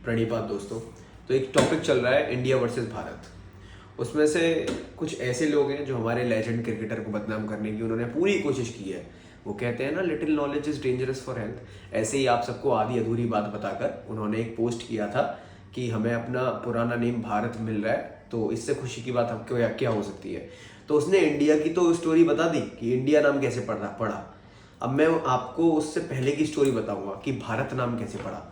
प्रणिपात दोस्तों। तो एक टॉपिक चल रहा है इंडिया वर्सेस भारत। उसमें से कुछ ऐसे लोग हैं जो हमारे लेजेंड क्रिकेटर को बदनाम करने की उन्होंने पूरी कोशिश की है। वो कहते हैं ना, little knowledge is dangerous for health. ऐसे ही आप सबको आधी अधूरी बात बताकर उन्होंने एक पोस्ट किया था कि हमें अपना पुराना नेम भारत मिल रहा है, तो इससे खुशी की बात हमको क्या हो सकती है। तो उसने इंडिया की तो स्टोरी बता दी कि इंडिया नाम कैसे पड़ा। अब मैं आपको उससे पहले की स्टोरी बताऊंगा कि भारत नाम कैसे पड़ा,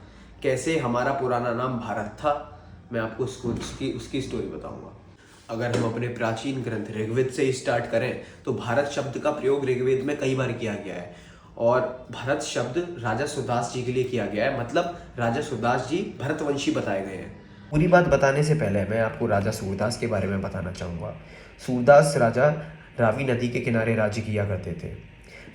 कैसे हमारा पुराना नाम भारत था। मैं आपको उसकी स्टोरी बताऊंगा। अगर हम अपने प्राचीन ग्रंथ ऋग्वेद से ही स्टार्ट करें तो भारत शब्द का प्रयोग ऋग्वेद में कई बार किया गया है और भारत शब्द राजा सुदास जी के लिए किया गया है। मतलब राजा सुदास जी भरतवंशी बताए गए हैं। पूरी बात बताने से पहले मैं आपको राजा सूरदास के बारे में बताना चाहूँगा। सूरदास राजा रावी नदी के किनारे राज्य किया करते थे।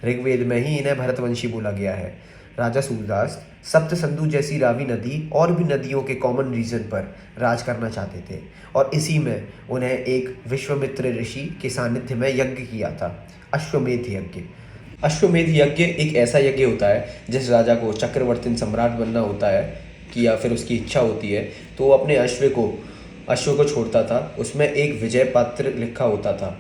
ऋग्वेद में ही इन्हें भरतवंशी बोला गया है। राजा सूरदास सप्त सिंधु जैसी रावी नदी और भी नदियों के कॉमन रीजन पर राज करना चाहते थे और इसी में उन्हें एक विश्वामित्र ऋषि के सानिध्य में यज्ञ किया था, अश्वमेध यज्ञ। अश्वमेध यज्ञ एक ऐसा यज्ञ होता है जिस राजा को चक्रवर्ती सम्राट बनना होता है कि या फिर उसकी इच्छा होती है तो वो अपने अश्व को छोड़ता था। उसमें एक विजय पात्र लिखा होता था,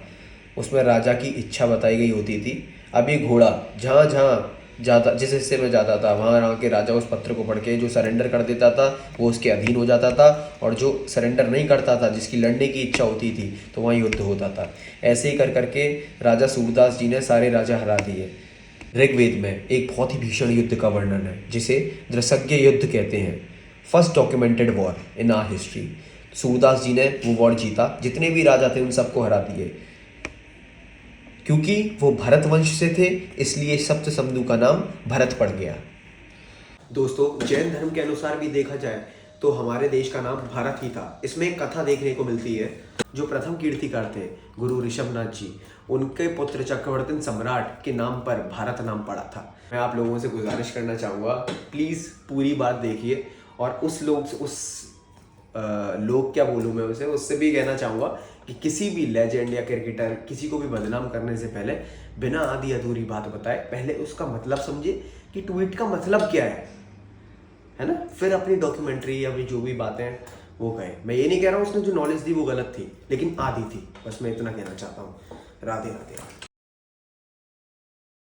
उसमें राजा की इच्छा बताई गई होती थी। अब ये घोड़ा जहाँ जहाँ जाता, जिस हिस्से में जाता था वहाँ के राजा उस पत्र को पढ़ के जो सरेंडर कर देता था वो उसके अधीन हो जाता था, और जो सरेंडर नहीं करता था, जिसकी लड़ने की इच्छा होती थी, तो वहाँ युद्ध होता था। ऐसे ही कर करके राजा सूरदास जी ने सारे राजा हरा दिए। ऋग्वेद में एक बहुत ही भीषण युद्ध का वर्णन है जिसे द्रसज्ञ युद्ध कहते हैं, first documented war in our history. Surdas ji ने वो वॉर जीता, जितने भी राजा थे उन सबको हरा दिए। क्योंकि वो भरत वंश से थे इसलिए सप्त सिंधु का नाम भरत पड़ गया। दोस्तों, जैन धर्म के अनुसार भी देखा जाए तो हमारे देश का नाम भारत ही था। इसमें एक कथा देखने को मिलती है। जो प्रथम कीर्तिकार थे गुरु ऋषभनाथ जी, उनके पुत्र चक्रवर्ती सम्राट के नाम पर भारत नाम पड़ा था। मैं आप लोगों से गुजारिश करना चाहूँगा, प्लीज़ पूरी बात देखिए। और लोग क्या बोलूँ मैं उसे, उससे भी कहना चाहूँगा कि किसी भी लेजेंड या क्रिकेटर किसी को भी बदनाम करने से पहले बिना आधी अधूरी बात बताए पहले उसका मतलब समझे कि ट्वीट का मतलब क्या है ना, फिर अपनी डॉक्यूमेंट्री या भी जो भी बातें वो कहे। मैं ये नहीं कह रहा हूँ उसने जो नॉलेज दी वो गलत थी, लेकिन आधी थी। बस मैं इतना कहना चाहता हूँ। राधे राधे।